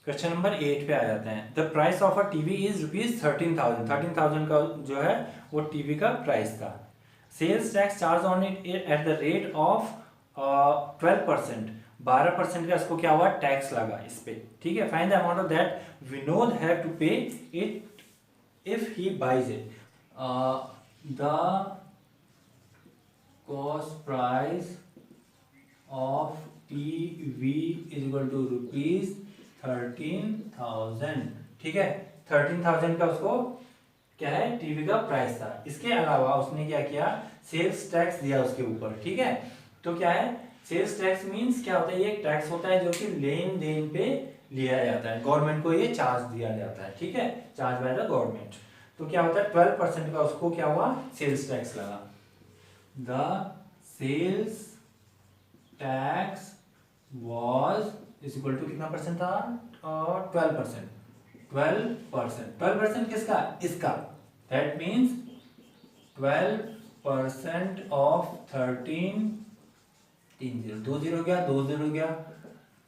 Question number 8 पे आ जाते हैं। The price of a TV is ₹13,000। 13,000 का जो है वो टीवी का प्राइस था। Sales tax charge on it at the rate of 12%। 12% का इसको क्या हुआ, टैक्स लगा इस पे। ठीक है, find the amount of that Vinod have to pay it if he buys it. The cost price of TV is equal to ₹13,000। ठीक है, 13,000 का उसको क्या है, टीवी का प्राइस था। इसके अलावा उसने क्या किया, सेल्स टैक्स दिया उसके ऊपर। ठीक है, तो क्या है, सेल्स टैक्स मींस क्या होता है, ये एक टैक्स होता है जो कि लेन देन पे लिया जाता है, गवर्नमेंट को ये चार्ज दिया जाता है। ठीक है, चार्ज बाय द गवर्नमेंट। तो क्या होता है, 12% का उसको क्या हुआ, सेल्स टैक्स लगा। The sales tax was is equal to कितना परसेंट था, 12%। 12% किसका, इसका। दैट मीन्स 12% ऑफ 13, 3 0, 2 0 गया, 2 0 गया,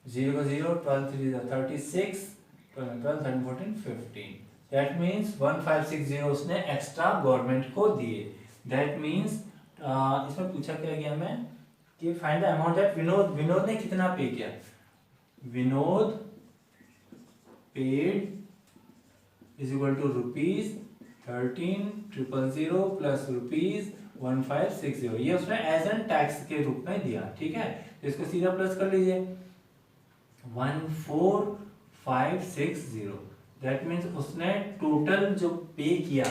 0 का 0, 12 3 36, 12 13 14 15। दैट मीन्स 1560 उसने एक्स्ट्रा गवर्नमेंट को दिए। दैट मीन्स इसमें पूछा क्या गया मैं कि find the amount that Vinod ने कितना पे किया। Vinod paid is equal to ₹13,000 plus ₹1560। ये उसने एज एन टैक्स के रूप में दिया। ठीक है, तो इसको सीधा प्लस कर लीजिए, 14560। दैट मीन्स उसने टोटल जो पे किया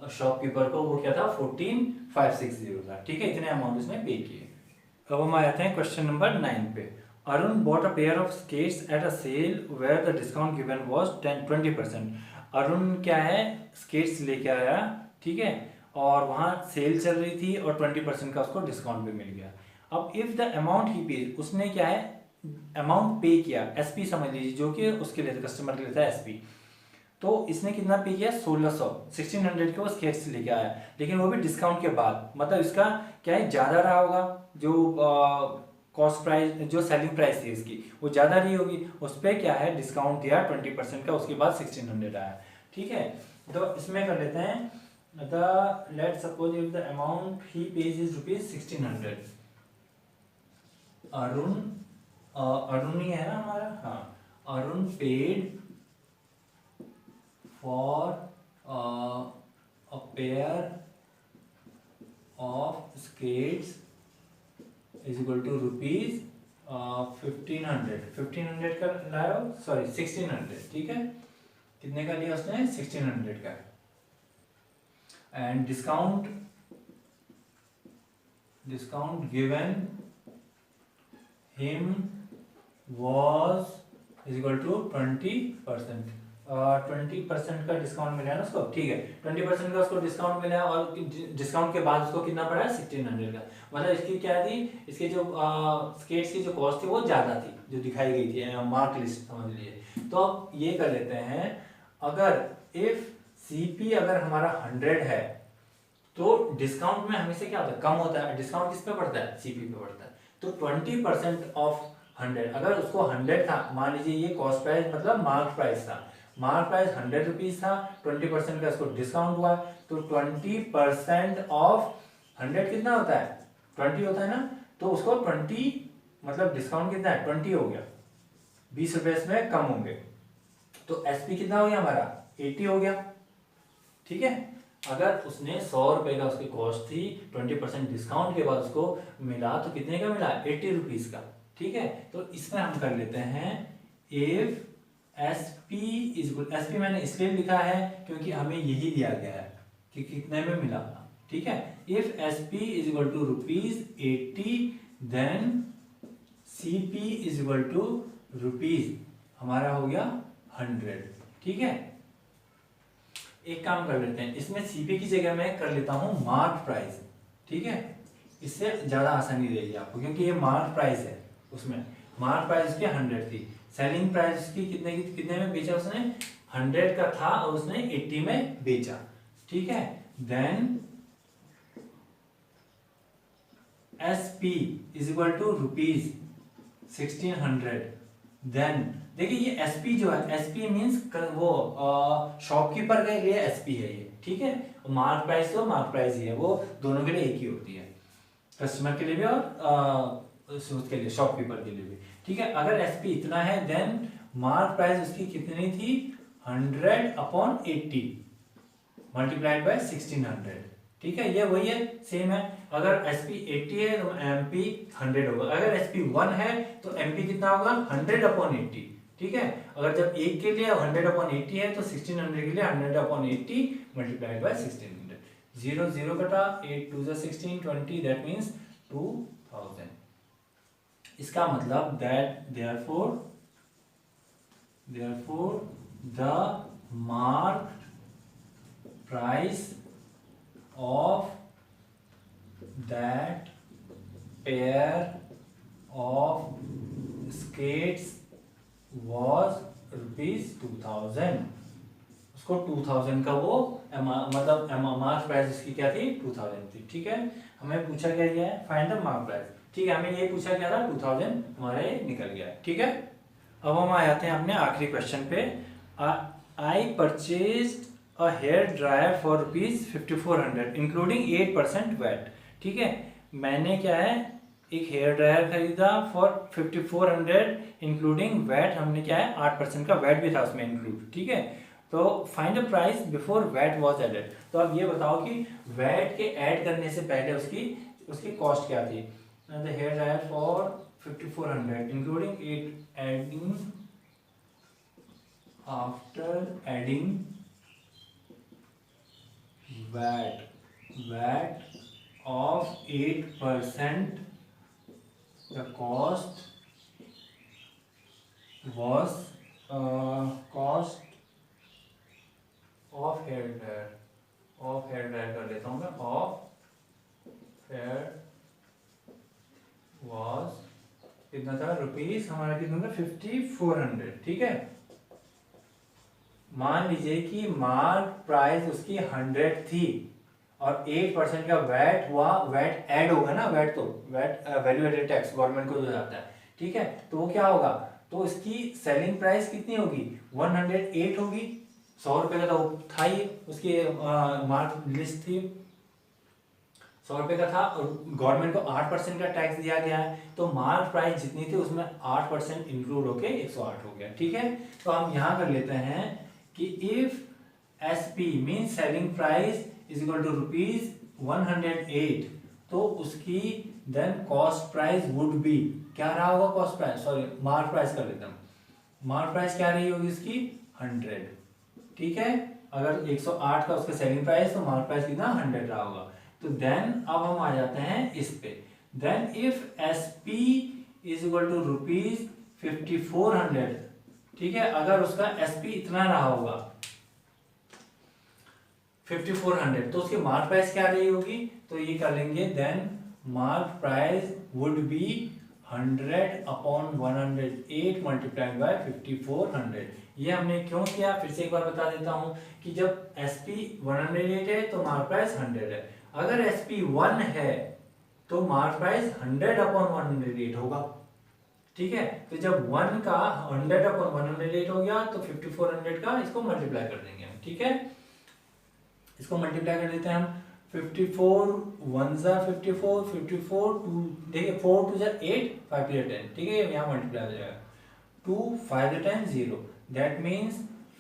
शॉपकीपर को वो क्या था, 14,560 था। ठीक है, इतने अमाउंट उसने पे किए। अब हम आ जाते हैं क्वेश्चन नंबर 9 पे। Arun bought a pair of skates at a sale where the discount given was 20%। Arun क्या है, स्केट्स लेके आया। ठीक है, और वहाँ सेल चल रही थी और 20% का उसको डिस्काउंट भी मिल गया। अब इफ द अमाउंट ही पे, उसने क्या है, अमाउंट पे किया, एसपी समझ लीजिए, जो कि उसके लिए कस्टमर के लिए था एसपी। तो इसने कितना पे किया, 1600 के वो स्केट्स लेके आया, लेकिन वो भी डिस्काउंट के बाद। मतलब इसका क्या है, ज़्यादा रहा होगा, जो कॉस्ट प्राइस, जो सेलिंग प्राइस थी इसकी वो ज़्यादा रही होगी, उस पर क्या है, डिस्काउंट दिया 20% का, उसके बाद 1600 आया। ठीक है, तो इसमें कर लेते हैं, the let suppose if the amount he pays is ₹1600। Arun Arun ही है ना हमारा, हाँ, Arun paid for a pair of skates is equal to rupees 1500 का लाया, सॉरी 1600। ठीक है, कितने का लिया उसने, 1600 का। And discount given him was is equal to 20%। 20% का डिस्काउंट मिला है ना उसको। ठीक है, 20% का उसको डिस्काउंट मिला और डिस्काउंट के बाद उसको कितना पड़ा है, 1600 का। मतलब इसकी क्या थी, इसके जो स्केट्स की जो कॉस्ट थी वो ज़्यादा थी, जो दिखाई गई थी, मार्क लिस्ट समझ लीजिए। तो अब ये कर लेते हैं, अगर इफ सीपी अगर हमारा 100 है तो डिस्काउंट में हमेशा क्या होता है, कम होता है। डिस्काउंट किस पे पड़ता है, सीपी पे पड़ता है। तो 20% ऑफ 100, अगर उसको 100 था, मान लीजिए ये कॉस्ट प्राइस मतलब मार्क प्राइस था, मार्क प्राइस 100 रुपीज था, 20% का इसको डिस्काउंट हुआ, तो 20% ऑफ 100 कितना होता है, 20 होता है ना। तो उसको 20 मतलब डिस्काउंट कितना है, 20 हो गया, 20 रुपए इसमें कम होंगे। तो एसपी कितना हो गया हमारा, 80 हो गया। ठीक है, अगर उसने 100 रुपए का उसकी कॉस्ट थी, 20% डिस्काउंट के बाद उसको मिला तो कितने का मिला, 80 रुपीज का। ठीक है, तो इसमें हम कर लेते हैं, if SP is good, SP मैंने इसलिए लिखा है क्योंकि हमें यही दिया गया है कि कितने में मिला। ठीक है, if SP is equal to ₹80 then CP is equal to rupees हमारा हो गया 100। ठीक है, एक काम कर लेते हैं, इसमें सीपी की जगह मैं कर लेता हूं मार्क प्राइस। ठीक है, इससे ज्यादा आसानी रहेगी आपको, क्योंकि ये मार्क प्राइस है, उसमें मार्क प्राइस की 100 थी, सेलिंग प्राइस की कितने में बेचा उसने, 100 का था और उसने 80 में बेचा। ठीक है, then S P is equal to ₹1600 then देखिए ये एसपी जो है, एसपी मीन्स वो शॉपकीपर के लिए एसपी है ये, ठीक है। मार्क प्राइस तो मार्क प्राइस ही है, वो दोनों के लिए एक ही होती है, कस्टमर के लिए भी और उसके लिए शॉपकीपर के लिए भी, ठीक है। अगर एसपी इतना है देन मार्क प्राइस उसकी कितनी थी 100/80 मल्टीप्लाइड बाय 1600, ठीक है। ये वही है, सेम है। अगर एसपी 80 है तो एमपी 100 होगा, अगर एसपी 1 है तो एमपी कितना होगा 100/80, ठीक है। अगर जब एक के लिए 100/80 है तो 1600 के लिए 100/80 मल्टीप्लाइड बाय 1600, 0 0 कटा, 8 2 16 20, दैट मीन्स 2000। इसका मतलब that therefore the marked price of that pair of skates was ₹2000। उसको 2000 का वो मतलब मार्क प्राइस उसकी क्या थी 2000 थी, ठीक है। हमें पूछा क्या गया है फाइंड द मार्क प्राइस, ठीक है। हमें ये पूछा गया था 2000 हमारे निकल गया है, ठीक है। अब हम आ जाते हैं अपने आखिरी क्वेश्चन पे। I purchased a hair dryer for ₹5400 including 8% VAT, ठीक है। मैंने क्या है एक हेयर ड्रायर खरीदा फॉर 5400 इंक्लूडिंग वैट, हमने क्या है 8% का वैट भी था उसमें इंक्लूड, ठीक है। तो find the price before VAT was added, तो अब ये बताओ कि वैट के ऐड करने से पहले उसकी कॉस्ट क्या थी। The hair dryer for 5400 including it adding after adding VAT of 8%, the cost was cost of hair dryer कर लेता हूँ मैं, of hair was कितना था रुपीस हमारा, कितना था 5400, ठीक है। मान लीजिए कि मार्क प्राइस उसकी 100 थी और 8% का वैट हुआ, वैट ऐड होगा ना, वैट तो VAT value added tax government को जो जाता है, ठीक है। तो वो क्या होगा, तो इसकी सेलिंग प्राइस कितनी होगी 108 होगी, 100 रुपए का तो था ही, उसकी मार्क लिस्ट थी 100 रुपए का था और गवर्नमेंट को 8% का टैक्स दिया गया है, तो मार्क प्राइस जितनी थी उसमें 8% इंक्लूड होके 108 हो गया, ठीक है। तो हम यहाँ कर लेते हैं कि if SP mean selling price is equal to ₹108, तो उसकी then cost price would be, क्या रहा होगा cost price, sorry mark price कर लेता हूँ, मार्क प्राइस क्या रही होगी इसकी 100, ठीक है। अगर 108 का उसका सेलिंग प्राइस तो मार्क प्राइस कितना 100 रहा होगा। तो देन अब हम आ जाते हैं इस पे, then if SP is equal to ₹5400, ठीक है। अगर उसका एसपी इतना रहा होगा 5400, तो उसकी मार्क प्राइस क्या रही होगी, तो ये कर लेंगे then mark price would be 100/108 multiplied by 5400। ये हमने क्यों किया, फिर से एक बार बता देता हूं कि जब एसपी 108 है तो मार्क प्राइस 100 है, अगर एसपी 1 है तो मार्क प्राइस 100/108 होगा, ठीक है। तो जब 1 का 100/108 हो गया तो 5400 का इसको मल्टीप्लाई कर देंगे हम, ठीक है। इसको मल्टीप्लाई कर देते हैं हम, 54 1 जा 54, 54 2, देखिए 4 2 जा 8, 5 3 10, ठीक है। यहाँ मल्टीप्लाई हो जाएगा 2 5 10 0, दैट मीन्स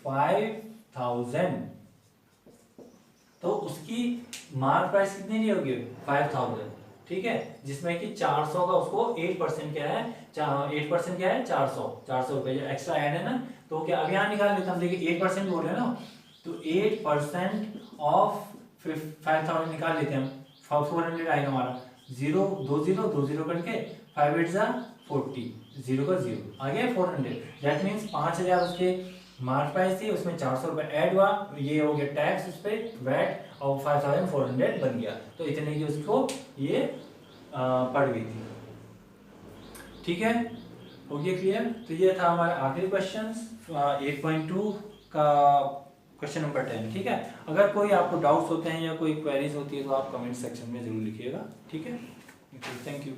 5000। तो उसकी मार्क प्राइस कितनी नहीं होगी 5000, ठीक है। जिसमें कि 400 का उसको 8% क्या है, 8% क्या है 400 रुपए जो एक्स्ट्रा ऐड है ना, तो क्या अब यहाँ निकाल लेते हैं, देखिए 8% बोल रहे हैं ना, तो 8% ऑफ 5000 निकाल लेते हैं हम, 400 आएगा हमारा, 0 2 0 2 0 करके 5 8 जा 40, 0 का 0 आ गया 400, दैट मीन्स 5000 उसके मार्क प्राइस थी, उसमें 400 रुपए ऐड हुआ, ये हो गया टैक्स उस पर वैट, और 5400 बन गया, तो इतने की उसको ये पड़ गई थी, ठीक है। हो गया क्लियर। तो ये था हमारा आखिरी क्वेश्चन 8.2 का क्वेश्चन नंबर 10, ठीक है। अगर कोई आपको डाउट्स होते हैं या कोई क्वेरीज होती है तो आप कमेंट सेक्शन में जरूर लिखिएगा, ठीक है। Thank you.